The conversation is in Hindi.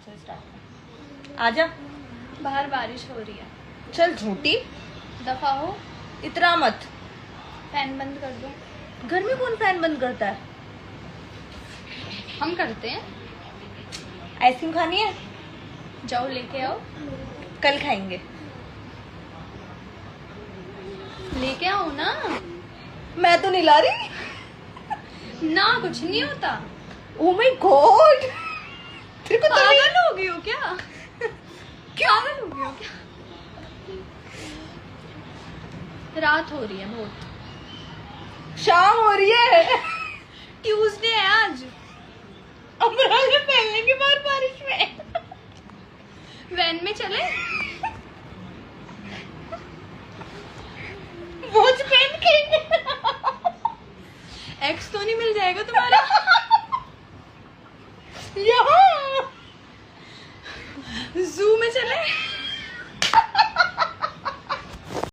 चल स्टार्ट। आजा। बाहर बारिश हो रही है। चल झूठी, दफा हो। इतना मत। फैन बंद कर दो। घर में कौन फैन बंद करता है? हम करते हैं। आइसक्रीम खानी है? जाओ लेके आओ। कल खाएंगे। लेके आओ ना। मैं तो नहीं ला रही। ना कुछ नहीं होता। ओह माय गॉड, तेरे को तो पागल हो गई हो क्या? पागल हो गई हो क्या? रात हो रही है बहुत। शाम हो रही है। ट्यूसडे है आज। अमराज पहन लेंगे बाहर बारिश में। वैन में चले। वॉच पहन के। एक्स तो नहीं मिल जाएगा तुम्हारा? यहाँ जू में चले।